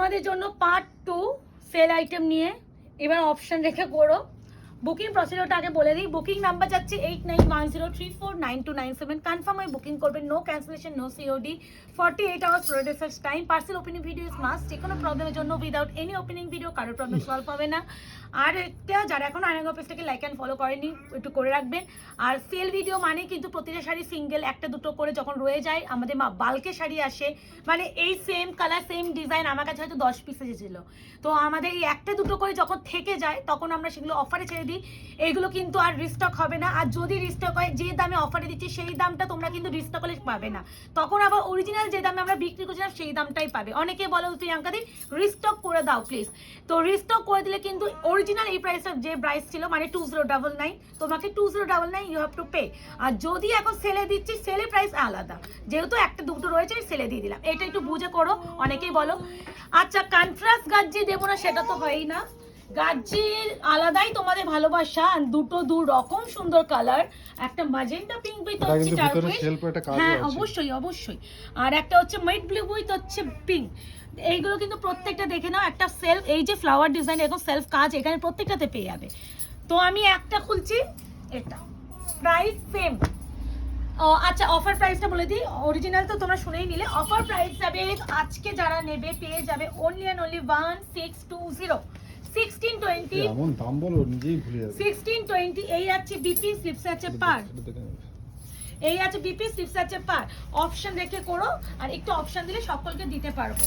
তোমাদের জন্য part 2 sell item নিয়ে এবার অপশন রেখে করো। বুকিং প্রসিডিওরটা আগে বলে দিই। বুকিং নাম্বার যাচ্ছে 8910349297। কনফার্ম হয়ে বুকিং করবেন, no cancellation, no COD, 48 hours product time. Parcel opening video is must. যে কোনো প্রবলেমের জন্য উইদাউট এনি ওপেনিং ভিডিও কারোর প্রবলেম সলভ হবে না। আর একটা যারা এখন আয়নাগর পেজটাকে লাইক অ্যান্ড ফলো করেনি একটু করে রাখবেন। আর সেল ভিডিও মানে কিন্তু প্রতিটা শাড়ি সিঙ্গেল একটা দুটো করে যখন রয়ে যায়, আমাদের বাল্কে শাড়ি আসে, মানে এই সেম কালার সেম ডিজাইন আমার কাছে হয়তো 10 পিস এসেছিল, তো আমাদের এই একটা দুটো করে যখন থেকে যায় তখন আমরা সেগুলো অফারে ছেড়ে দিই। এইগুলো কিন্তু আর রিস্টক হবে না। আর যদি রিস্টক হয়, যে দামে অফারে দিচ্ছি সেই দামটা তোমরা কিন্তু রিস্টক হলে পাবে না, তখন আবার অরিজিনাল যে দামে আমরা বিক্রি করছিলাম সেই দামটাই পাবে। অনেকে বলো প্রিয়াঙ্কাদি রিস্টক করে দাও প্লিজ, তো রিস্টক করে দিলে কিন্তু অরিজিনাল এই প্রাইসটা যে প্রাইস ছিল মানে 2099, তোমাকে 2099 ইউ হ্যাভ টু পে। আর যদি এখন সেলে দিচ্ছি সেলের প্রাইস আলাদা, যেহেতু একটা দুটো রয়েছে সেলে দিয়ে দিলাম। এটা একটু বুঝে করো। অনেকেই বলো আচ্ছা কন্ট্রাস্ট গাজ্জি দেবো না, সেটা তো হয়ই না। গাজ্জির আলাদাই তোমাদের ভালোবাসা। দুটো দু রকম সুন্দর কালার, একটা ম্যাজেন্টা পিঙ্ক উইথ হচ্ছে টার্কুইজ, হ্যাঁ অবশ্যই অবশ্যই, আর একটা হচ্ছে মিড ব্লু উইথ হচ্ছে পিঙ্ক। এইগুলো কিন্তু প্রত্যেকটা দেখে নাও, একটা সেলফ এই যে ফ্লাওয়ার ডিজাইন এরকম সেলফ কাজ এখানে প্রত্যেকটাতে পেয়ে যাবে। তো আমি একটা খুলছি, এটা প্রাইস সেম। আচ্ছা অফার প্রাইসটা বলে দিই, অরিজিনাল তো তোমরা শুনেই নিলে। অফার প্রাইস যাবে আজকে যারা নেবে পেয়ে যাবে অনলি অ্যান্ড অনলি 1620 1620 এমন দাম বলো নিজেই ভুলে যাবে। 1620 এই আছে বিপি স্লিপস আছে পার, এই আছে বিপি স্লিপস আছে পার। অপশন রেখে করো, আর একটু অপশন দিলে সকলকে দিতে পারবো।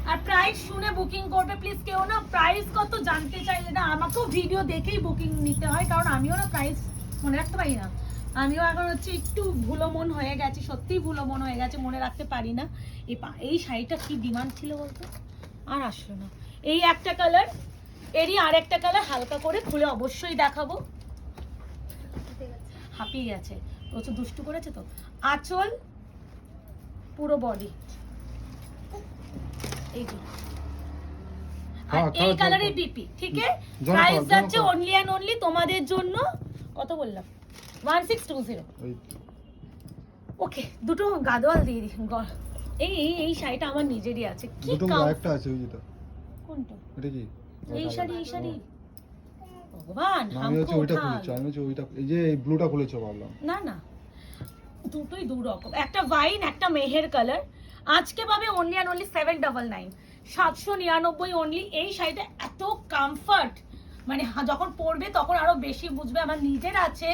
আর প্রাইস শুনে বুকিং করবে প্লিজ। কেউ না প্রাইস কত জানতে চাইলে না আমাকেও ভিডিও দেখেই বুকিং নিতে হয়, কারণ আমিও না প্রাইস মনে রাখতে পারি না। আমিও এখন হচ্ছে একটু ভুলো মন হয়ে গেছে, সত্যিই ভুলো মন হয়ে গেছে, মনে রাখতে পারি না। এই শাড়িটা কি ডিমান্ড ছিল বলতো, আর আসলো না। এই একটা কালার, এরই আর একটা কালার হালকা করে খুলে অবশ্যই দেখাবো। হাঁপিয়ে গেছে, প্রচুর দুষ্টু করেছে তো। আঁচল পুরো বডি এই আর এই কালারের বিপি, ঠিক আছে। প্রাইস যাচ্ছে অনলি এন্ড অনলি তোমাদের জন্য, কত বললাম 1620। ওকে দুটো গাদোয়াল দিয়ে দিই। এই এই এই শাড়িটা আমার নিজেরই আছে, কি একটা আছে ওই যেটা, কোনটা এটা কি এই শাড়ি? এই শাড়ি ভগবান আমি হচ্ছে ওইটা খুলেছি, আমি হচ্ছে ওইটা এই যে এই ব্লুটা খুলেছো ভাবলাম। না না দুটোই দু রকম, একটা ওয়াইন একটা মেহের কালার। আজকে পাবে অনলি অ্যান্ড অনলি 799 799 অনলি। এই শাড়িটা এত কমফর্ট, মানে যখন পরবে তখন আরো বেশি বুঝবে। আমার নিজের আছে,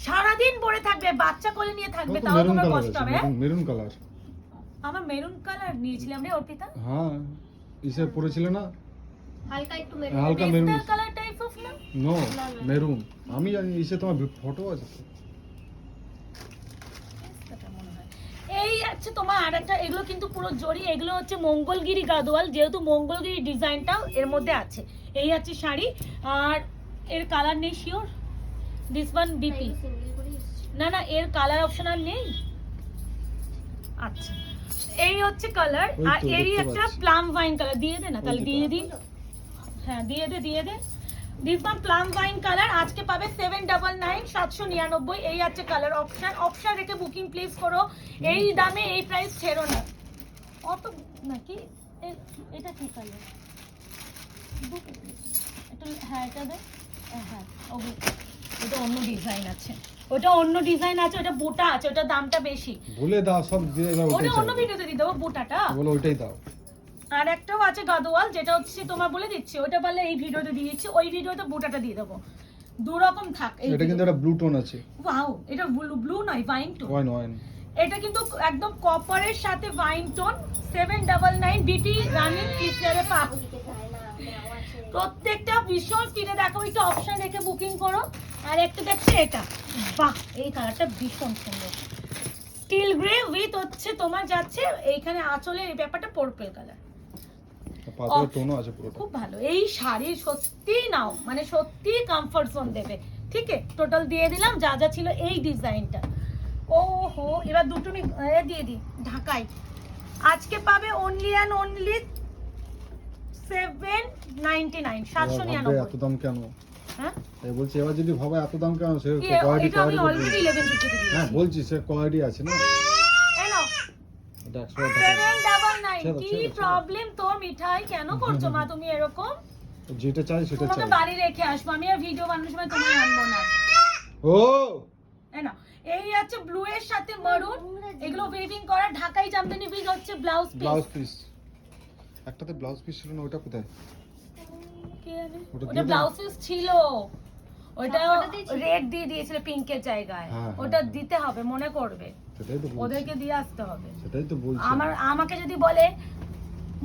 সারাদিন পরে থাকবে, বাচ্চা কোলে নিয়ে থাকবে, তাও তোমার কষ্ট হবে। মেরুন কালার, আমার মেরুন কালার নিয়েছিলাম রে অর্পিতা। হ্যাঁ ইসে পরেছিল না হালকা একটু হালকা মেরুন কালার টাইপ অফ না, নো মেরুন। আমি জানি ইসে তোমার ফটো আছে তো। এই আছে তোমার আরেকটা, এগুলো কিন্তু পুরো জরি, এগুলো হচ্ছে মঙ্গলগিরি গাদোয়াল, যেহেতু মঙ্গলগিরি ডিজাইনটাও এর মধ্যে আছে। এই আছে শাড়ি, আর এর কালার নেই শিওর, দিস ওয়ান বিপি না না এর কালার অপশন আর নেই। আচ্ছা এই হচ্ছে কালার, আর এরই একটা প্লাম ওয়াইন কালার দিয়ে দে না, তাহলে দিয়ে দিই, হ্যাঁ দিয়ে দে দিয়ে দে। This one plum wine colour আজকে পাবে 799 799। এই আছে কালার অপশন, অপশন রেখে বুকিং প্লিজ করো। এই দামে এই প্রাইস ছেড়ো না অত নাকি। এটা কি কালার, এটা হ্যাঁ এটা দে, হ্যাঁ ওটা অন্য ডিজাইন আছে, ওটা অন্য ডিজাইন আছে, ওটা বুটা আছে, ওটা দামটা বেশি। বলে দাও সব দিয়ে দাও, ওটা অন্য ভিডিওতে দিয়ে দেবো বুটাটা, বলো ওইটাই দাও। আর একটাও আছে গাদোয়াল, যেটা হচ্ছে তোমার বলে দিচ্ছি, ওটা বললে এই ভিডিওতে দিয়ে দিচ্ছি, ওই ভিডিওতে বুটাটা দিয়ে দেবো। দু রকম থাক। এটা কিন্তু একটা ব্লু টোন আছে। ওয়াও এটা ব্লু নয়, ওয়াইন টোন। ওয়াইন এটা কিন্তু একদম কপারের সাথে ওয়াইন টোন। 799 বিপি রানিং ফিচারে পাক। প্রত্যেকটা ভীষণ স্কিনে দেখো, একটু অপশন রেখে বুকিং করো। আর একটা দেখছে এটা, বাহ এই কালারটা ভীষণ সুন্দর, স্টিল গ্রে উইথ হচ্ছে তোমার যাচ্ছে এইখানে আঁচলে এই ব্যাপারটা পার্পল কালার, পাথরের টোনও আছে পুরো। খুব ভালো এই শাড়ি, সত্যি নাও মানে সত্যি কমফর্ট জোন দেবে। ঠিক আছে টোটাল দিয়ে দিলাম যা যা ছিল এই ডিজাইনটা। ওহো এবার দুটো দিয়ে দিই ঢাকাই। আজকে পাবে অনলি অ্যান্ড অনলি 799 799। এত দাম কেন? হ্যাঁ এই বলছি এবার যদি ভাবে এত দাম কেন, সে কোয়ালিটি আমি অলরেডি 11 দিচ্ছি। হ্যাঁ বলছি সে কোয়ালিটি আছে না। এনো এটা 799 টাইম ছেড়ো, কি ছেড়ো, ছেড়ো। প্রবলেম তোর মিঠাই কেন করছো মা তুমি এরকম? যেটা চাই সেটা তোমাকে চাই। বাড়ি রেখে আসবো আমি, আর ভিডিও বানানোর সময় তুমি আনবো না। ও এই না, এই আছে ব্লু এর সাথে মারুন, এগুলো ওয়েভিং করা ঢাকাই জামদানি উইথ হচ্ছে ব্লাউজ ব্লাউজ পিস। পিস, একটাতে ব্লাউজ পিস ছিল না, ওটা কোথায়? ওটা ওটা দিয়ে দাও। ব্লাউজ পিস ছিল, ওটা রেড দিয়ে দিয়েছিল পিঙ্কের জায়গায়, হ্যাঁ, ওটা হ্যাঁ। দিতে হবে, মনে করবে সেটাই তো বলছি, ওদেরকে দিয়ে আসতে হবে। সেটাই তো বলছি। আমাকে যদি বলে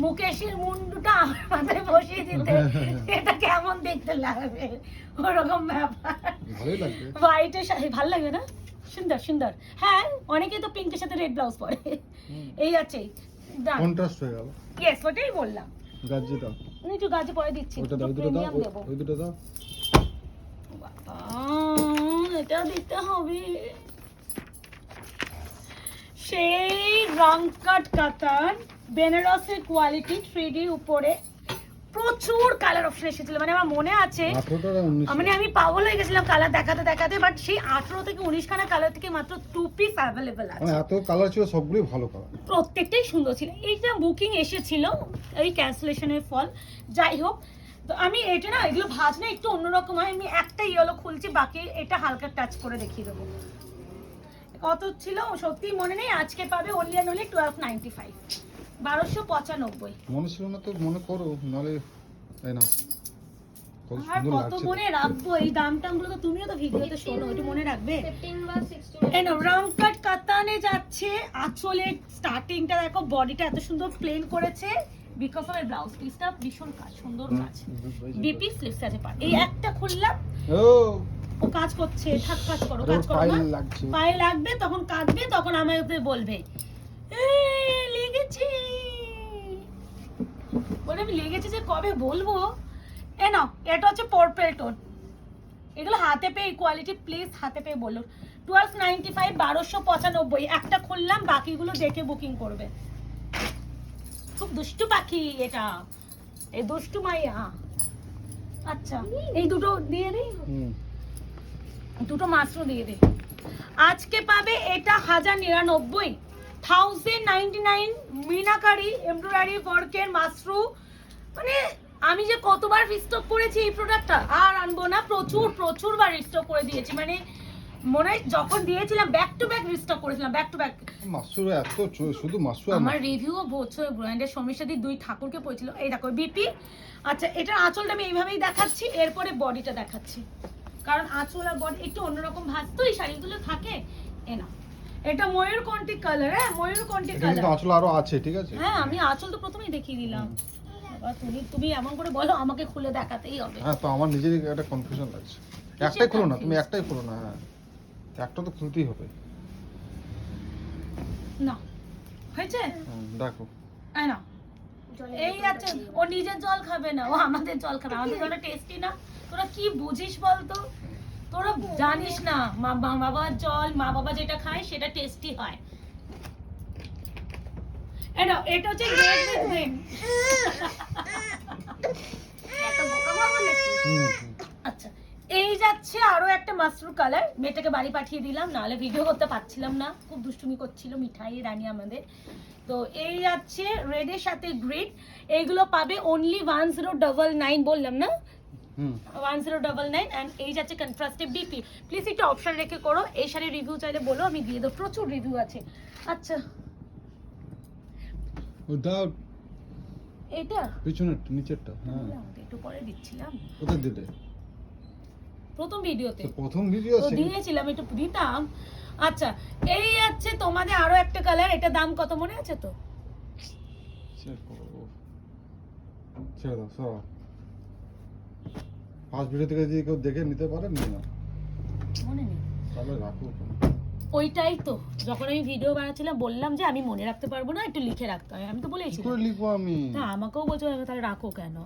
মুকেশের মুন্ডুটা আমার মাথায় বসিয়ে দিতে, এটা কেমন দেখতে লাগবে, ওরকম ব্যাপার। ভালোই লাগবে। হোয়াইটের সাথে ভালো লাগে না, সুন্দর সুন্দর। হ্যাঁ অনেকেই তো পিঙ্কের সাথে রেড ব্লাউজ পরে। এই আছে কন্ট্রাস্ট হয়ে গেল। ইয়েস, ওটাই বললাম। গাজি দাও, আমি একটু গাজে পরে দিচ্ছি, ওটা দাও, ওই দুটো দাও, প্রিমিয়াম দেবো। ওই দুটো দাও। বাবা, এটা দিতে হবে। সেই রং কাট কাতান বেনারসের কোয়ালিটি 3D উপরে প্রচুর কালার অপশন এসেছিল, মানে আমার মনে আছে 18টা আর 19টা। মানে আমি পাগল হয়ে গেছিলাম কালার দেখাতে দেখাতে, বাট সেই 18 থেকে 19 খানা কালার থেকে মাত্র 2 পিস অ্যাভেলেবল মানে আছে। এত কালার ছিল, সবগুলোই ভালো কালার। প্রত্যেকটাই সুন্দর ছিল। এইটা বুকিং এসেছিল এই ক্যান্সেলেশনের ফল, যাই হোক। তো আমি এটা না, এগুলো ভাজ না একটু অন্যরকম হয়, আমি একটা ইয়েলো খুলছি, বাকি এটা হালকা টাচ করে দেখিয়ে দেবো। কত ছিল সত্যি মনে নেই, আজকে পাবে অনলি অ্যান্ড অনলি 1295, 1295। মনে ছিল না তো মনে করো, নালে এই না কত আর সুন্দর কত লাগছে। মনে রাখবো এই দাম টামগুলো, তো তুমিও তো ভিডিওতে শোনো, একটু মনে রাখবে। 15 বা 16 এই নাও রং কাট কাতানে যাচ্ছে, আঁচলের স্টার্টিংটা দেখো, বডিটা এত সুন্দর প্লেন করেছে বিকজ অফ এর ব্লাউজ পিসটা ভীষণ কাজ, সুন্দর কাজ। বিপি স্লিপস আছে পার, এই একটা খুললাম, ও ও কাজ করছে, থাক কাজ করো, আরে কাজ ওর করো পায়ে মা। লাগছে। পায়ে লাগবে তখন কাঁদবে, তখন আমাকে বলবে লেগেছে, বলে আমি লেগেছে যে কবে বলবো। এ নাও, এটা হচ্ছে পার্পল টোন, এগুলো হাতে পেয়ে কোয়ালিটি প্লিজ হাতে পেয়ে বললো 1295, 1295। একটা খুললাম, বাকিগুলো দেখে বুকিং করবে। খুব দুষ্টু পাখি এটা, এই দুষ্টু মাইয়া। আচ্ছা এই দুটো দিয়ে দিই, হুম, দুটো মাত্র দিয়ে দিই। আজকে পাবে এটা 1099, 1099 মিনাকারি এমব্রয়ডারি ওয়ার্কের মাশরু। মানে আমি যে কতবার রিস্টক করেছি এই প্রোডাক্টটা, আর আনবো না, প্রচুর বার রিস্টক করে দিয়েছি, মানে মনে হয় যখন দিয়েছিলাম ব্যাক টু ব্যাক রিস্টক করেছিলাম, ব্যাক টু ব্যাক। মাসুর এত শুধু মাসু আর আমার রিভিউ বছর ব্র্যান্ডের সমস্যাদি দুই ঠাকুরকে পড়েছিল। এই দেখো বিপি। আচ্ছা এটার আঁচলটা আমি এইভাবেই দেখাচ্ছি, এরপরে বডিটা দেখাচ্ছি, কারণ আঁচল আর বডি একটু অন্যরকম ভাজ তো এই শাড়িগুলো থাকে। এ না, এটা ময়ূরকণ্ঠী কালার, হ্যাঁ ময়ূরকণ্ঠী এখানে কিন্তু কালার। আসলে আরো আছে, ঠিক আছে। হ্যাঁ আমি আঁচল তো প্রথমেই দেখিয়ে দিলাম। বাবা, তুমি এমন করে বলো, আমাকে খুলে দেখাতেই হবে। হ্যাঁ তো আমার নিজেরই একটা কনফিউশন লাগছে। একটাই খুলো না, তুমি একটাই খুলো না। হ্যাঁ একটা তো খুলতেই হবে। না হয়েছে, দেখো এই না, এই আছে। ও নিজের জল খাবে না, ও আমাদের জল খাবে, আমাদের জলটা টেস্টি না। তোরা কি বুঝিস বলতো, তোরা জানিস না মা বাবার জল, মা বাবা যেটা খায় সেটা টেস্টি হয়। এটা হচ্ছে রেড উইথ গ্রিন। এত বোকা বাবা নাকি? আচ্ছা এই যাচ্ছে আরো একটা মাস্টার কালার, মেয়েটাকে বাড়ি পাঠিয়ে দিলাম, নাহলে ভিডিও করতে পারছিলাম না, খুব দুষ্টুমি করছিল মিঠাই রানী আমাদের। তো এই যাচ্ছে রেডের সাথে গ্রিন, এইগুলো পাবে অনলি 1099, বললাম না 1099। এন্ড এই যাচ্ছে কন্ট্রাস্টে বিপি। প্লিজ একটু অপশন রেখে করো, এই শাড়ির রিভিউ চাইলে বলো, আমি দিয়ে দেবো, প্রচুর রিভিউ আছে। আচ্ছা দাও এটা পিছনের নিচেরটা। হ্যাঁ একটু পরে দিচ্ছিলাম কোথায় দিলে? প্রথম ভিডিওতে, তো প্রথম ভিডিও তো আছে। দিয়েছিলাম একটু দিতাম। আচ্ছা এই যাচ্ছে তোমাদের আরো একটা কালার, এটা দাম কত মনে আছে তো? ছেড়ে দাও সব। ফার্স্ট ভিডিও থেকে যদি কেউ দেখে নিতে পারে নিয়ে নাও, মনে নেই, তাহলে রাখো ওখানে। ওইটাই তো যখন আমি ভিডিও বানাচ্ছিলাম বললাম যে আমি মনে রাখতে পারবো না, একটু লিখে রাখতে হয়, আমি তো কি বলেছি। করে লিখবো আমি? না আমাকেও বলছো তাহলে রাখো কেন।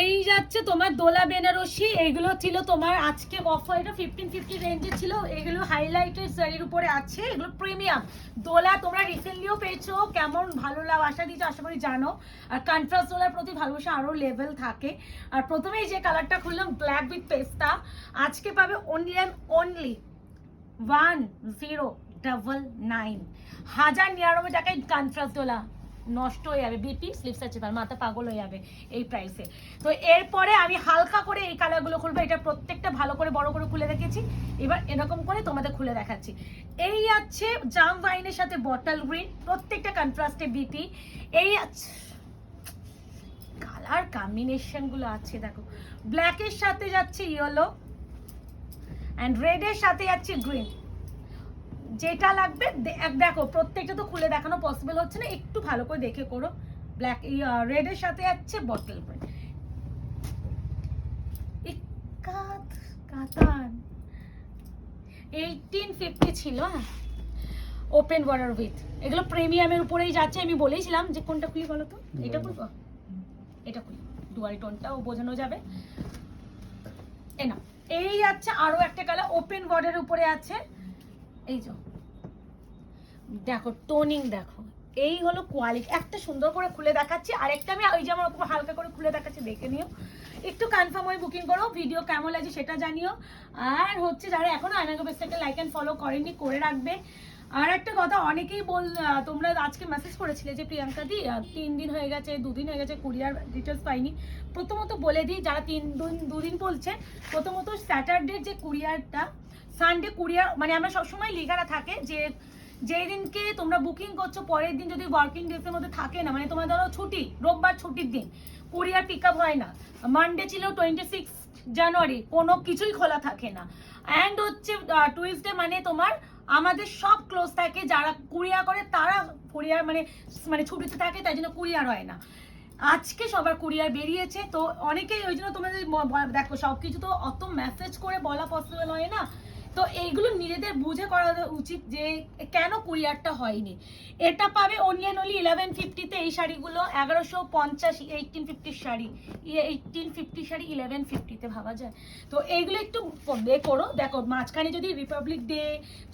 এই যাচ্ছে তোমার দোলা বেনারসি, এইগুলো ছিল তোমার আজকে অফার, এটা 1550 রেঞ্জে ছিল, এগুলো হাইলাইটেড শাড়ির উপরে আছে, এগুলো প্রিমিয়াম দোলা। তোমরা রিসেন্টলিও পেয়েছো, কেমন ভালো আশা দিয়েছো আশা করি জানো। আর কন্ট্রাস্ট দোলার প্রতি ভালোবাসা আরো লেভেল থাকে। আর প্রথমেই যে কালারটা খুললাম ব্ল্যাক উইথ পেস্তা, আজকে পাবে অনলি অ্যান্ড অনলি 10 999, 1099 টাকায় কন্ট্রাস্ট ডোলা নষ্ট হয়ে যাবে, বিপি স্লিপস আছে তার মাথা পাগল হয়ে যাবে এই প্রাইসে। তো এরপরে আমি হালকা করে এই কালারগুলো খুলবো, এটা প্রত্যেকটা ভালো করে বড় করে খুলে রেখেছি, এবার এরকম করে তোমাদের খুলে দেখাচ্ছি। এই আছে জাম ওয়াইনের সাথে বটল গ্রিন, প্রত্যেকটা কন্ট্রাস্টে বিপি। এই আছে কালার কম্বিনেশন গুলো আছে দেখো, ব্ল্যাকের সাথে যাচ্ছে ইয়েলো অ্যান্ড রেডের সাথে যাচ্ছে গ্রিন, যেটা লাগবে দেখো। প্রত্যেকটা তো খুলে দেখানো পসিবল হচ্ছে না, একটু ভালো করে দেখে করো। ব্ল্যাক রেডের সাথে যাচ্ছে বটল গ্রিন, কাতান 1850 ছিল। ওপেন বর্ডার উইথ, এগুলো প্রিমিয়ামের উপরেই যাচ্ছে। আমি বলেইছিলাম যে কোনটা খুলি বলো তো, এটা খুলবো, এটা খুলি, ডুয়াল টোনটাও বোঝানো যাবে। এই যাচ্ছে আরো একটা কালার ওপেন বর্ডারের উপরে আছে, এই যে দেখো টোনিং দেখো, এই হলো কোয়ালিটি। একটা সুন্দর করে খুলে দেখাচ্ছি, আরেকটা আমি ওই যে আমার উপর হালকা করে খুলে দেখাচ্ছি, দেখে নিও, একটু কনফার্ম হয়ে বুকিং করো। ভিডিও কেমন লাগছে সেটা জানিও। আর হচ্ছে যারা এখনো আয়নাগো পেজটাকে লাইক অ্যান্ড ফলো করেনি, করে রাখবে। আর একটা কথা, অনেকেই তোমরা আজকে মেসেজ করেছিলে যে প্রিয়াঙ্কা দি 3 দিন হয়ে গেছে, 2 দিন হয়ে গেছে, কুরিয়ার ডিটেলস পাইনি। প্রথমত বলে দিই, যারা 2 দিন বলছে, প্রথমত স্যাটারডে যে কুরিয়ারটা, সানডে কুরিয়ার মানে আমরা সবসময় লিখারা থাকে যে যেই দিনকে তোমরা বুকিং করছো পরের দিন যদি ওয়ার্কিং ডেজের মধ্যে থাকে না, মানে তোমার ধরো ছুটি, রোববার ছুটির দিন, কুরিয়ার পিক আপ হয় না। মানডে ছিল 26 জানুয়ারি, কোনো কিছুই খোলা থাকে না। অ্যান্ড হচ্ছে টুইসডে মানে তোমার আমাদের সব ক্লোজ থাকে, যারা কুরিয়ার করে তারা কুরিয়ার মানে ছুটিতে থাকে, তাই জন্য কুরিয়ার হয় না। আজকে সবার কুরিয়ার বেরিয়েছে, তো অনেকেই ওই জন্য তোমাদের দেখো সব কিছু তো অত মেসেজ করে বলা পসিবল হয় না, তো এইগুলো নিজেদের বুঝে করা উচিত যে কেন কুরিয়ারটা হয়নি। এটা পাবে অনলি 1150-তে এই শাড়িগুলো, 1150 1850 শাড়ি, 1850 শাড়ি 1150-তে, ভাবা যায়? তো এইগুলো একটু করো। দেখো মাঝখানে যদি রিপাবলিক ডে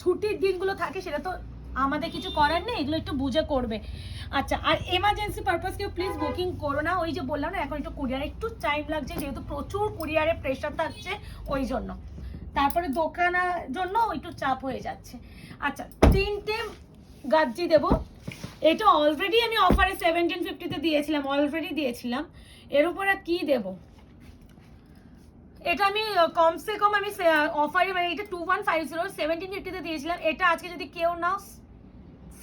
ছুটির দিনগুলো থাকে সেটা তো আমাদের কিছু করার নেই, এগুলো একটু বুঝে করবে। আচ্ছা, আর এমার্জেন্সি পারপাস কেউ প্লিজ বুকিং করো না, ওই যে বললাম না এখন একটু কুরিয়ারে একটু টাইম লাগছে, যেহেতু প্রচুর কুরিয়ারে প্রেশার থাকছে ওই জন্য, তারপরে দোকানের জন্য একটু চাপ হয়ে যাচ্ছে। আচ্ছা, 3টে গাজ্জি দেবো, এটা অলরেডি আমি অফারে 1750-তে দিয়েছিলাম, অলরেডি দিয়েছিলাম। এর উপর আর কি দেব, এটা আমি কমসে কম আমি অফারে মানে এটা 2150 1750-তে দিয়েছিলাম, এটা আজকে যদি কেউ নাও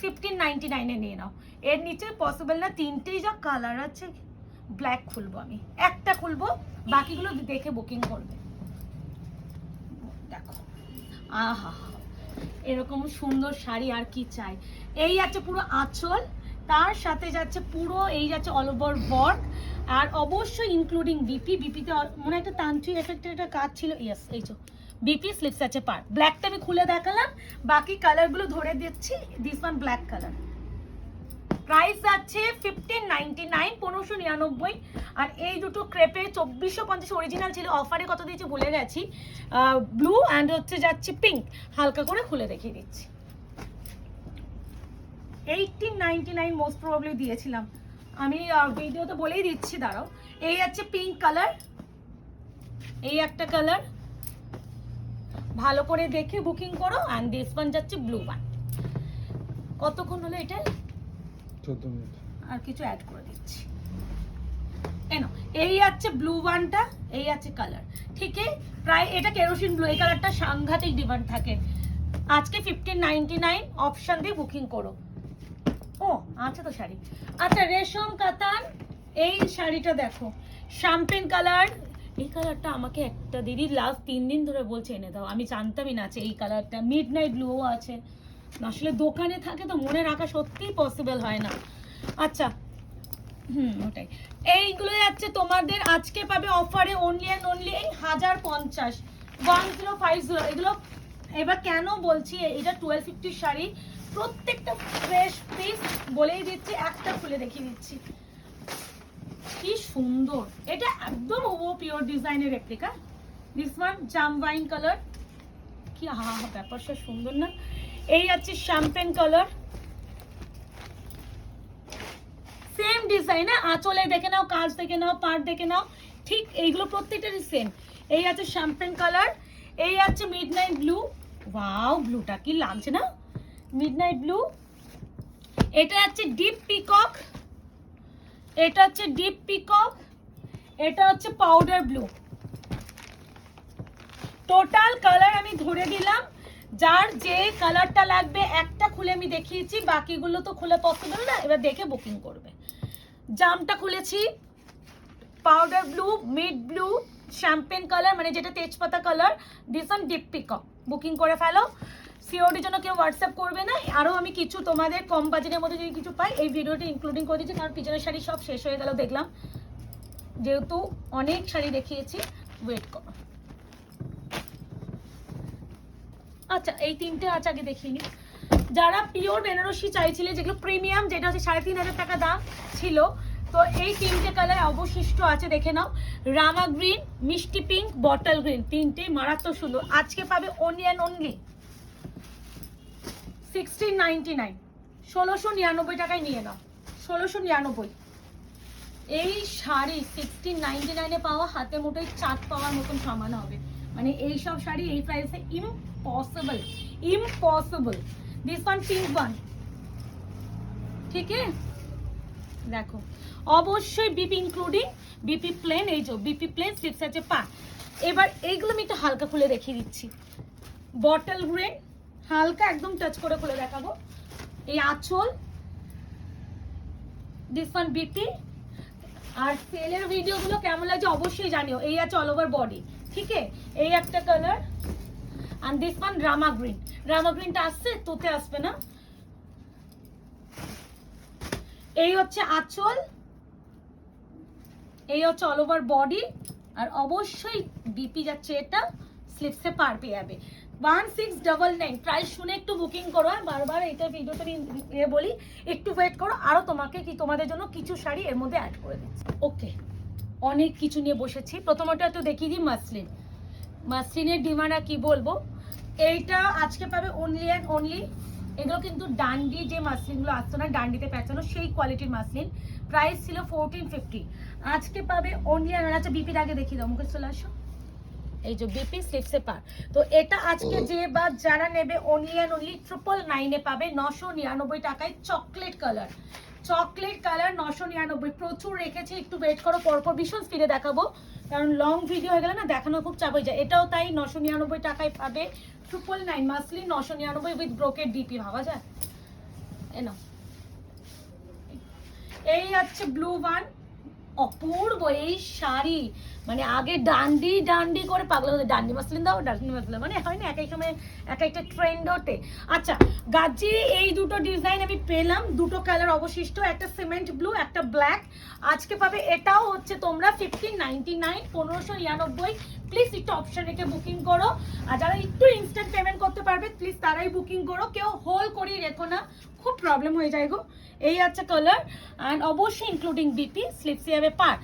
1599-এ নিয়ে নাও, এর নিচে পসিবল না। 3টেই যা কালার আছে, ব্ল্যাক খুলবো আমি, একটা খুলবো, বাকিগুলো দেখে বুকিং করবে। দেখো আহা, এরকম সুন্দর শাড়ি আর কি চাই। এই যাচ্ছে পুরো আঁচল, তার সাথে যাচ্ছে পুরো এই যাচ্ছে অল ওভার ওয়ার্ক, আর অবশ্যই ইনক্লুডিং বিপি। বিপিতে মনে একটা তান্ত্রিক এফেক্টের একটা কাজ ছিল, ইয়েস এই যে বিপি স্লিপস আছে পার। ব্ল্যাকটা আমি খুলে দেখালাম, বাকি কালারগুলো ধরে দিচ্ছি। This one black colour, price আছে 1599, 1599। আর এই দুটো ক্রেপে 2450 অরিজিনাল ছিল, অফারে কত দিয়েছে ভুলে গেছি। ব্লু অ্যান্ড হচ্ছে যাচ্ছে পিঙ্ক, হালকা করে খুলে দেখিয়ে দিচ্ছি। 1899 মোস্ট প্রবাবলি দিয়েছিলাম আমি, ভিডিওতে বলেই দিচ্ছি, দাঁড়াও। এই আছে পিঙ্ক কালার, এই একটা কালার, ভালো করে দেখে বুকিং করো। অ্যান্ড দিস ওয়ান যাচ্ছে ব্লু ওয়ান। কতক্ষণ হলো এটা? 14 মিনিট। আর কিছু অ্যাড করে দিচ্ছি। এই আছে ব্লু ওয়ানটা, এই আছে কালার, ঠিক আছে? প্রায় এটা কেরোসিন ব্লু, এই কালারটা সাংঘাতিক ডিমান্ড থাকে। আজকে 1599 অপশন দিয়ে বুকিং করো। ও আচ্ছা, তো শাড়ি, আচ্ছা রেশম কাতান, এই শাড়িটা দেখো, শ্যাম্পেন কালার। এই কালারটা আমাকে একটা দিদি লাস্ট 3 দিন ধরে বলছে এনে দাও, আমি জানতামই না আছে এই কালারটা। মিড নাইট ব্লুও আছে, আসলে দোকানে থাকে তো মনে রাখা সত্যিই পসিবল হয় না। আচ্ছা, ওটাই। এইগুলো যাচ্ছে তোমাদের আজকে পাবে অফারে অনলি অ্যান্ড অনলি 1050, 1050। এগুলো এবার কেন বলছি, এটা 1250 শাড়ি, প্রত্যেকটা ফ্রেশ পিস, বলেই দিচ্ছি, একটা খুলে দেখিয়ে দিচ্ছি। কি সুন্দর, এটা একদম ও পিওর ডিজাইনের replica. This one jam wine colour, কি হা ব্যাপারটা সুন্দর না? এই আছে শ্যাম্পেন কালার, সেম ডিজাইন, আঁচলে দেখে নাও, কাজ দেখে নাও, পাড় দেখে নাও, ঠিক এইগুলো প্রত্যেকটারই সেম। এই আছে শ্যাম্পেন কালার, এই আছে মিডনাইট ব্লু। ওয়াও, ব্লুটা কি লাগছে না? মিডনাইট ব্লু, এটা হচ্ছে ডিপ পিকক, এটা হচ্ছে ডিপ পিকক, এটা হচ্ছে পাউডার ব্লু। টোটাল কালার আমি ধরে দিলাম, যার যে কালারটা লাগবে একটা খুলে আমি দেখিয়েছি, বাকিগুলো তো খুলে পসিবল না, এবার দেখে বুকিং করবে। জামটা খুলেছি, powder blue, mid blue, champagne colour মানে যেটা তেজপাতা colour, this one deep peacock. Booking করে ফেলো। সিওডির জন্য কেউ হোয়াটসঅ্যাপ করবে না। আরও আমি কিছু তোমাদের কম বাজেটের মধ্যে যদি কিছু পাই এই ভিডিওটা ইনক্লুডিং করে দিচ্ছি, কারণ পিছনের শাড়ি সব শেষ হয়ে গেল দেখলাম, যেহেতু অনেক শাড়ি দেখিয়েছি। ওয়েট করো। আচ্ছা এই তিনটে আছে আগে দেখিয়ে নিই। যারা পিওর বেনারসি চাইছিলে, যেগুলো প্রিমিয়াম, যেটা হচ্ছে 3,500 টাকা দাম ছিল, তো এই তিনটে কালার অবশিষ্ট আছে, দেখে নাও। রামা গ্রিন, মিষ্টি পিঙ্ক, বটল গ্রিন, তিনটে মারাত্মক সুন্দর। আজকে পাবে অনলি অ্যান্ড অনলি 1699, 1699 টাকায় নিয়ে নাও। 1699 এই শাড়ি 1699 পাওয়া হাতে মুঠোয় চাট পাওয়ার মতন সমান হবে। মানে এই সব শাড়ি এই প্রাইসে impossible, impossible. This one pink one, ঠিক আছে? দেখো অবশ্যই বিপি ইনক্লুডিং, বিপি প্লেন, এই যে বিপি প্লেন স্লিপস আছে পা। এবার এইগুলো আমি একটু হালকা খুলে দেখিয়ে দিচ্ছি। বটল গ্রিন, হালকা একদম টাচ করে খুলে দেখাবো। এই আঁচল, দিস ওয়ান বিপি। আর সেলের ভিডিওগুলো কেমন লাগছে অবশ্যই জানিও। এই আছে অল ওভার বডি, ঠিক আছে? এই একটা কালার। আর this one Rama green. Rama গ্রিনটা আসছে, তোতে আসবে না। এই হচ্ছে আঁচল, এই হচ্ছে অল ওভার বডি। আর অবশ্যই বিপি যাচ্ছে, এটা স্লিপসে পার পেয়ে যাবে। 1699 প্রাইস শুনে একটু বুকিং করো। আর বারবার এইটা ভিডিওতে বলি, একটু ওয়েট করো, আরো তোমাকে কি তোমাদের জন্য কিছু শাড়ি এর মধ্যে অ্যাড করে দিচ্ছি। ওকে, অনেক কিছু নিয়ে বসেছি। প্রথমত একটু দেখিয়ে দিই মাসলিন। মাসলিনের ডিমান্ড আর কি বলবো। এইটা আজকে পাবে অনলি অ্যান্ড অনলি, এগুলো কিন্তু ডান্ডি যে মাসলিনগুলো আসতো না ডান্ডিতে প্যাঁচানো, সেই কোয়ালিটির মাসলিন। প্রাইস ছিল 1450, আজকে পাবে অনলি অ্যান্ড। আচ্ছা বিপির আগে দেখিয়ে দাও, মুখে চলে আসো। এই যে বিপি স্লিপসে পার। তো এটা আজকে যে বা যারা নেবে অনলি অ্যান্ড অনলি 999 পাবে, 999 টাকায়। Chocolate colour, chocolate colour 999। প্রচুর রেখেছি, একটু ওয়েট করো, পরপর ভীষণ স্পিডে দেখাবো, কারণ লং ভিডিও হয়ে গেলে না দেখানো খুব চাপ হয়ে যায়। এটাও তাই, 999 টাকায় পাবে। 999 মাসলি 999 উইথ ব্রোকেড ডিপি, ভাবা যায়? এ নাও, এই হচ্ছে ব্লু ওয়ান। অপূর্ব এই শাড়ি, মানে আগে ডান্ডি ডান্ডি করে পাগলা হতো, ডান্ডি মাসলিন দাও, ডান্ডি মাসলিন, মানে হয় না এক এক সময় এক একটা ট্রেন্ড ওঠে। আচ্ছা গাজি এই দুটো ডিজাইন আমি পেলাম, দুটো কালার অবশিষ্ট, একটা সিমেন্ট ব্লু, একটা ব্ল্যাক। আজকে পাবে এটাও হচ্ছে তোমরা 1599, 1599। প্লিজ একটু অপশন রেখে বুকিং করো। আর যারা একটু ইনস্ট্যান্ট পেমেন্ট করতে পারবে প্লিজ তারাই বুকিং করো, কেউ হোল করিয়ে রেখো না, খুব প্রবলেম হয়ে যায় গো। এই আছে কালার, অ্যান্ড অবশ্যই ইনক্লুডিং বিপি স্লিপসে যাবে পার।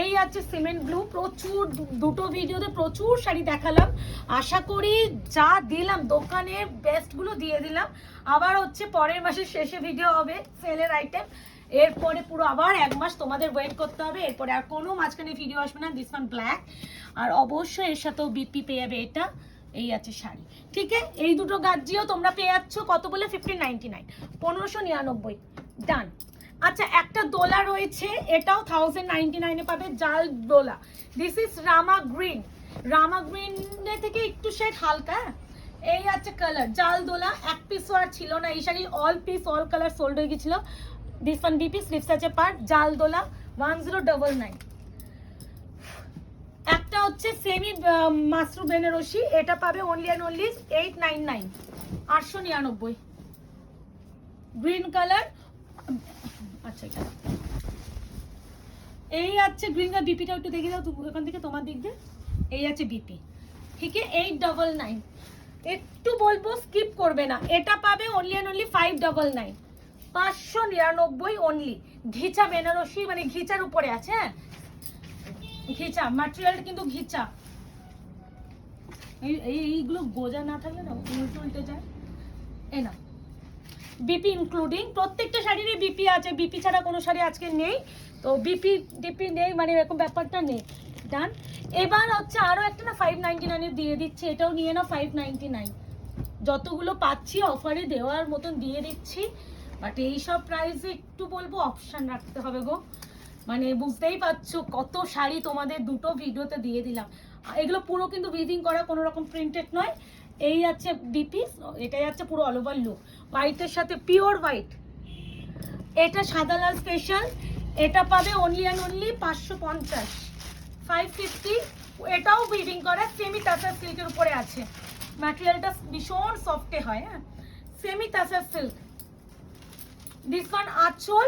এই আছে সিমেন্ট ব্লু। প্রচুর, দুটো ভিডিওতে প্রচুর শাড়ি দেখালাম, আশা করি যা দিলাম দোকানের বেস্টগুলো দিয়ে দিলাম। আবার হচ্ছে পরের মাসের শেষে ভিডিও হবে সেলের আইটেম, এরপরে পুরো আবার এক মাস তোমাদের ওয়েট করতে হবে, এরপরে আর কোনো মাঝখানে ভিডিও আসবে না। দিস ওয়ান ব্ল্যাক, আর অবশ্যই এর সাথেও বিপি পেয়ে যাবে এটা। এই আছে শাড়ি, ঠিক আছে? এই দুটো গাজিও তোমরা পেয়ে যাচ্ছ কত বলে? 1599, 1599, ডান। আচ্ছা একটা দোলা রয়েছে, এটাও 1099 পাবে, জাল দোলা। This is Rama green. Rama গ্রিনের থেকে একটু শেড হালকা। এই আছে কালার জাল দোলা। এক পিসও আর ছিল না এই sari, all piece all colour sold হয়ে গেছিল। দিস ওয়ান বিপি স্লিপস আছে পার, জাল দোলা 1099। একটা হচ্ছে সেমি মাসরু বেনারসি, এটা পাবে only and only 899, 899। Green colour. আচ্ছা এই আছে গ্রিন কালার। বিপিটা একটু দেখে দাও ওখান থেকে তোমার দিক দিয়ে। এই আছে বিপি, ঠিক আছে? 899। একটু বলবো স্কিপ করবে না। এটা পাবে অনলি অ্যান্ড অনলি 599, 599 অনলি। ঘিচা বেনারসি, মানে ঘিচার উপরে আছে, হ্যাঁ ঘিচা ম্যাটেরিয়ালটা কিন্তু ঘিচা। এইগুলো গোজা না থাকলে না উল্টে উল্টে যায়। এই না বিপি ইনক্লুডিং, প্রত্যেকটা শাড়িরই বিপি আছে, বিপি ছাড়া কোনো শাড়ি আজকে নেই। তো বিপি ডিপি নেই মানে এরকম ব্যাপারটা নেই। ডান। এবার হচ্ছে আরো একটা না 599 দিয়ে দিচ্ছে, এটাও নিয়ে নাও 599। যতগুলো পাচ্ছি অফারে দেওয়ার মতন দিয়ে দিচ্ছি, বাট এইসব প্রাইসে একটু বলবো অপশন রাখতে হবে গো। মানে বুঝতেই পারছো কত শাড়ি তোমাদের দুটো ভিডিওতে দিয়ে দিলাম। এগুলো পুরো কিন্তু উইভিং করা, কোনো রকম প্রিন্টেড নয়। এই যাচ্ছে বিপি, এটাই যাচ্ছে পুরো অল ওভার লুক, হোয়াইটের সাথে পিওর হোয়াইট। এটা সাদা লাল স্পেশাল, এটা পাবে অনলি অ্যান্ড অনলি 550, 550। এটাও উইভিং করা, সেমি টাসার সিল্কের উপরে আছে। ম্যাটেরিয়ালটা ভীষণ সফটে হয়, হ্যাঁ, semi tussar silk. This one আঁচল,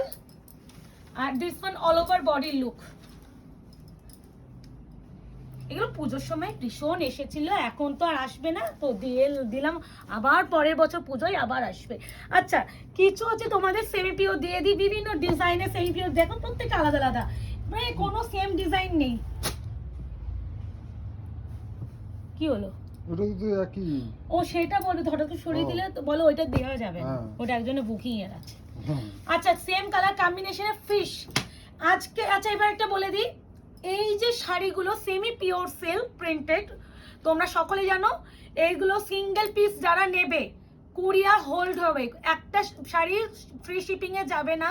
আর this one all over body look. এগুলো পুজোর সময় ভীষণ এসেছিল, এখন তো আর আসবে না, তো দিয়ে দিলাম, আবার পরের বছর পুজোয় আবার আসবে। আচ্ছা, কিছু হচ্ছে তোমাদের সেমি পিওর দিয়ে দিই, বিভিন্ন ডিজাইনের সেমি পিওর, দেখো প্রত্যেকটা আলাদা আলাদা, মানে কোনো সেম ডিজাইন নেই। কি হলো? ওটা তো একই। ও সেটা বলো, ধরো তো সরিয়ে দিলে তো বলো ওইটা দেওয়া যাবে না, হ্যাঁ। ওটা একজনের বুকিং এর আছে। হুম। আচ্ছা, সেম কালার কম্বিনেশনে ফিশ আজকে। আচ্ছা, এবার একটা বলে দিই, এই যে শাড়িগুলো সেমি পিওর সিল্ক প্রিন্টেড, তোমরা সকলে জানো এইগুলো সিঙ্গেল পিস যারা নেবে কুরিয়ার হোল্ড হবে, একটা শাড়ি ফ্রি শিপিং এ যাবে না,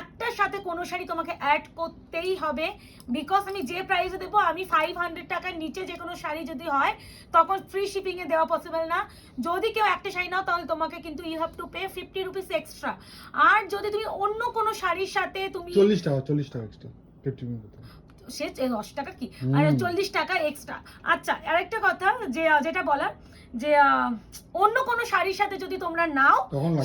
একটার সাথে কোনো শাড়ি তোমাকে অ্যাড করতেই হবে। বিকজ আমি যে প্রাইসে দেবো, আমি 500 টাকার নিচে যে কোনো শাড়ি যদি হয় তখন ফ্রি শিপিং এ দেওয়া পসিবল না। যদি কেউ একটা শাড়ি নাও তাহলে তোমাকে কিন্তু you have to pay 50 rupees extra. আর যদি তুমি অন্য কোনো শাড়ির সাথে তুমি 40 টাকা এক্সট্রা, 50 মিনিট। সে 10 টাকা কি, আর 40 টাকা এক্সট্রা। আচ্ছা, আরেকটা কথা যেটা বলার, যে অন্য কোনো শাড়ির সাথে যদি তোমরা নাও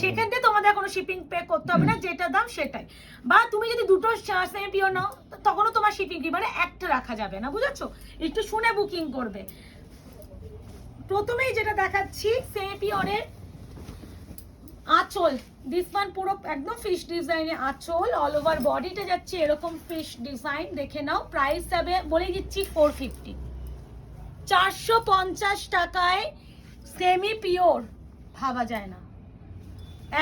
সেখান থেকে তোমাদের কোনো শিপিং পে করতে হবে না, যেটা দাম সেটাই। বা তুমি যদি দুটো সেমি পিওর নাও তখনও তোমার শিপিং কি, মানে একটা রাখা যাবে না, বুঝেছো? একটু শুনে বুকিং করবে। প্রথমেই যেটা দেখাচ্ছি সেমি পিওরের আঁচল, দিস ওয়ান পুরো একদম ফিশ ডিজাইনে আঁচল, অল ওভার বডিতে যাচ্ছে এরকম ফিশ ডিজাইন। দেখে নাও, প্রাইস যাবে বলে দিচ্ছি 450, 450 টাকায় সেমি পিওর, ভাবা যায় না।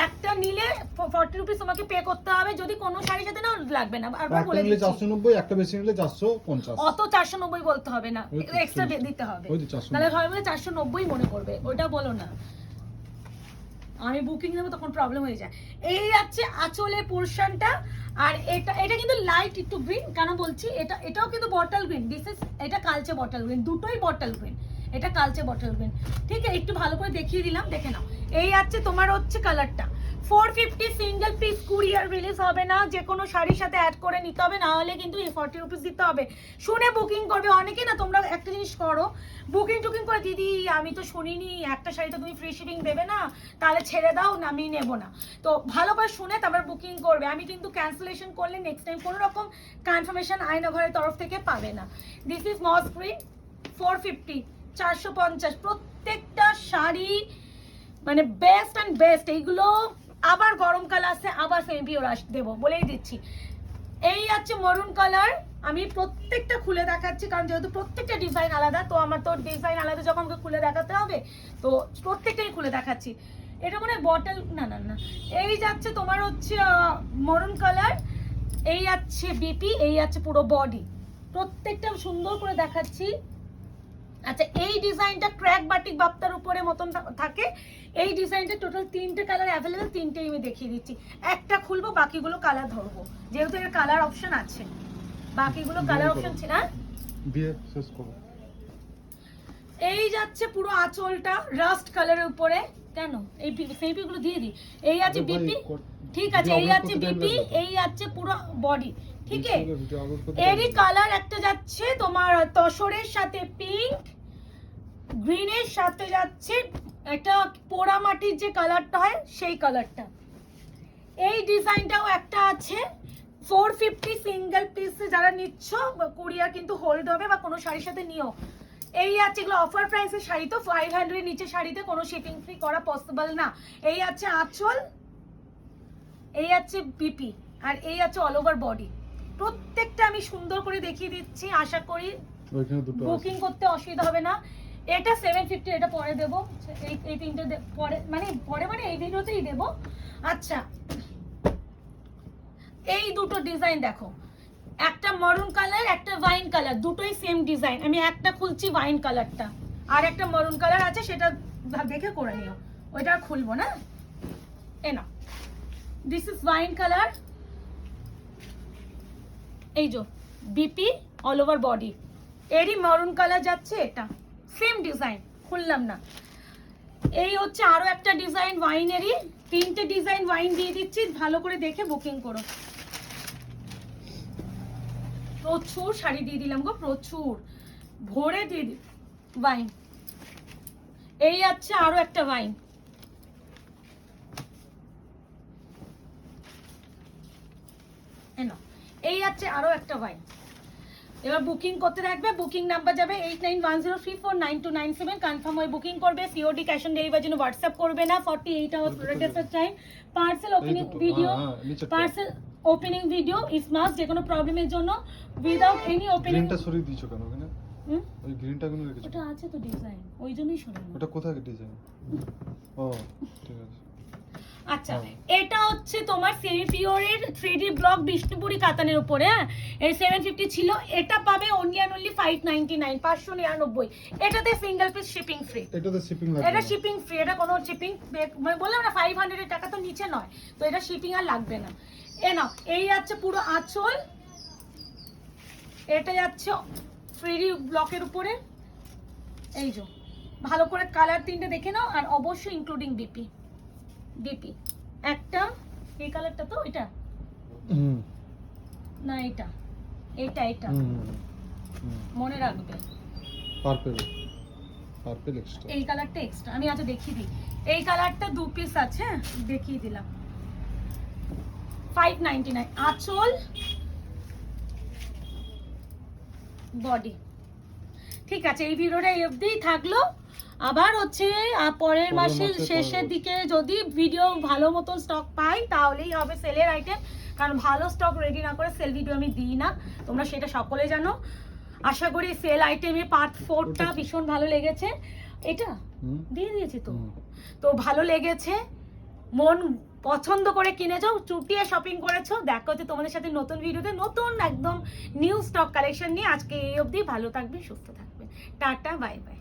একটা নিলে 40 রুপিস তোমাকে পে করতে হবে, যদি কোনো শাড়ির সাথে নাও লাগবে না। আর বলে দিচ্ছি 490, একটা বেশি নিলে 450। অত 490 বলতে হবে না, এক্সট্রা দিতে হবে, তাহলে হয় বলে 490 মনে করবে, ওটা বলো না, আমি বুকিং নেবো তখন প্রবলেম হয়ে যায়। এই যাচ্ছে আঁচলের পোরশনটা, আর এটা কিন্তু লাইট একটু গ্রিন, কেন বলছি, এটাও কিন্তু বটল গ্রিন, এটা কালচে বটল গ্রিন, দুটোই বটল গ্রিন, এটা কালচে বটল গ্রিন, ঠিক আছে? একটু ভালো করে দেখিয়ে দিলাম, দেখে নাও। এই আছে তোমার হচ্ছে কালারটা 450, সিঙ্গেল পিস কুরিয়ার রিলিজ হবে না, যে কোনো শাড়ির সাথে অ্যাড করে নিতে হবে, না হলে কিন্তু 40 রুপিস দিতে হবে। শুনে বুকিং করবে। অনেকে না তোমরা একটা জিনিস করো, বুকিং টুকিং করে, দিদি আমি তো শুনিনি একটা শাড়ি তো তুমি ফ্রি শিপিং দেবে না, তাহলে ছেড়ে দাও না, আমি নেবো না। তো ভালো করে শুনে তারপর বুকিং করবে। আমি কিন্তু ক্যান্সেলেশন করলে নেক্সট টাইম কোনো রকম কনফার্মেশন আয়নাঘরের তরফ থেকে পাবে না। This is moss green, 450, 450। প্রত্যেকটা শাড়ি মানে বেস্ট অ্যান্ড বেস্ট। এইগুলো আবার গরমকাল আসছে, আবার সেমি পিওর দেবো, বলেই দিচ্ছি। এই আছে মরুন কালার, আমি প্রত্যেকটা খুলে দেখাচ্ছি, কারণ যেহেতু প্রত্যেকটা ডিজাইন আলাদা, তো আমার তো ডিজাইন আলাদা যখন খুলে দেখাতে হবে, তো প্রত্যেকটাই খুলে দেখাচ্ছি। এটা মনে হয় বটল, না না না, এই যাচ্ছে তোমার হচ্ছে মরুন কালার, এই আছে বিপি, এই আছে পুরো বডি, প্রত্যেকটা সুন্দর করে দেখাচ্ছি। আচ্ছা, এই ডিজাইনটা ক্র্যাক বাটিক বাপ্তার উপরে মতন থাকে। এই ডিজাইনটা টোটাল 3টে কালার অ্যাভেলেবেল, 3টেই আমি দেখিয়ে দিচ্ছি। একটা খুলবো, বাকিগুলো কালার ধরবো, যেহেতু এর কালার অপশন আছে, বাকিগুলো কালার অপশন ছিল না। দিয়ে শেষ করো। এই যাচ্ছে পুরো আঁচলটা রাস্ট কালারের উপরে, কেন এই সেমি গুলো দিয়ে দিই। এই আছে বিপি, ঠিক আছে, এই আছে বিপি, এই আছে পুরো বডি, ঠিক আছে। এরই কালার একটা যাচ্ছে তোমার তসরের সাথে পিঙ্ক, গ্রিনের সাথে যাচ্ছে একটা পোড়া মাটির যে কালারটা হয় সেই কালারটা। এই ডিজাইনটাও একটা আছে 450, সিঙ্গেল পিস যারা নিচ্ছ কুরিয়ার কিন্তু হোল্ড হবে, বা কোনো শাড়ির সাথে নিও। এই আছে, এগুলো অফার প্রাইসের শাড়ি, তো 500 নিচে শাড়িতে কোনো শিপিং ফ্রি করা পসিবল না। এই আছে আঁচল, এই আছে বিপি, আর এই আছে অল ওভার বডি। প্রত্যেকটা আমি সুন্দর করে দেখিয়ে দিচ্ছি, আশা করি বুকিং করতে অসুবিধা হবে না। এটা 750, এটা পরে দেবো, এই তিনটে পরে মানে এই ভিডিওতেই দেবো। আচ্ছা, এই দুটো ডিজাইন দেখো, একটা মরুন কালার, একটা ওয়াইন কালার, দুটোই সেম ডিজাইন। আমি একটা খুলছি ওয়াইন কালারটা, আর একটা মরুন কালার আছে, সেটা দেখে করে নিও, ওইটা আর খুলবো না। এ না, দিস ইজ ওয়াইন কালার, এই যে বিপি অল ওভার বডি, এরই মেরুন কালার যাচ্ছে, এটা সেম ডিজাইন, খুললাম না। এই হচ্ছে আরো একটা ডিজাইন ওয়াইনেরই, 3টে ডিজাইন ওয়াইন দিয়ে দিচ্ছি, ভালো করে দেখে বুকিং করো। প্রচুর শাড়ি দিয়ে দিলাম গো, প্রচুর ভরে দিয়ে দি ওয়াইন। এই আছে আরো একটা ওয়াইন, এই আছে আরো একটা ওয়াইন। এবার বুকিং করতে থাকবে, বুকিং নাম্বার যাবে 8910349297, কনফার্ম হয়ে বুকিং করবে। সিওডি ক্যাশ অন ডেলিভারির জন্য হোয়াটসঅ্যাপ করবে না। 48 আওয়ার্স প্রোডাক্টের time. Parcel opening video, parcel opening video is must, যে কোনো প্রবলেমের জন্য উইদাউট এনি ওপেনিং। গ্রিনটা সরিয়ে দিয়েছো কেন ওখানে? ওই গ্রিনটা কেন রেখেছো? ওটা আছে তো ডিজাইন, ওই জন্যই সরানো। ওটা কোথায় ডিজাইন? ও ঠিক আছে। আচ্ছা, এটা হচ্ছে তোমার সেমি পিওরের 3D ব্লক বিষ্ণুপুরি কাতানের উপরে, হ্যাঁ এই 750 ছিল, এটা পাবে অনলি অ্যান্ড অনলি 599, 599। এটাতে সিঙ্গেল পিস শিপিং ফ্রি, এটাতে শিপিং লাগবে এটা না। শিপিং ফ্রি, এটা কোনো শিপিং মানে বললাম না 500 এর টাকা তো নিচে নয়, তো এটা শিপিং আর লাগবে না। এ নাও, এই যাচ্ছে পুরো আঁচল, এটা যাচ্ছে 3D ব্লকের উপরে, এই যে ভালো করে কালার 3টে দেখে নাও, আর অবশ্যই ইনক্লুডিং বিপি। বিপি একটা, এই কালারটা তো এটা না, এটা এটা এটা মনে রাখবে, পার্পল, পার্পল এক্সট্রা। এই কালারটা এক্সট্রা, আমি আচ্ছা দেখিয়ে দিই। এই কালারটা 2 পিস আছে, হ্যাঁ দেখিয়ে দিলাম, 599 আঁচল বডি। ঠিক আছে, এই ভিডিওটা এই অবধিই থাকলো। আবার হচ্ছে পরের মাসের শেষের দিকে যদি ভিডিও ভালো মতন স্টক পাই তাহলেই হবে সেলের আইটেম, কারণ ভালো স্টক রেডি না করে সেল ভিডিও আমি দিই না, তোমরা সেটা সকলে জানো। আশা করি সেল আইটেমে পার্ট 4টা ভীষণ ভালো লেগেছে। এটা দিয়ে দিয়েছি তো, তো ভালো লেগেছে, মন পছন্দ করে কিনেছো, চুটিয়ে শপিং করেছো। দেখা হচ্ছে তোমাদের সাথে নতুন ভিডিওতে, নতুন একদম নিউ স্টক কালেকশন নিয়ে। আজকে এই অবধি, ভালো থাকবে, সুস্থ থাকবে, টাটা, বাই বাই।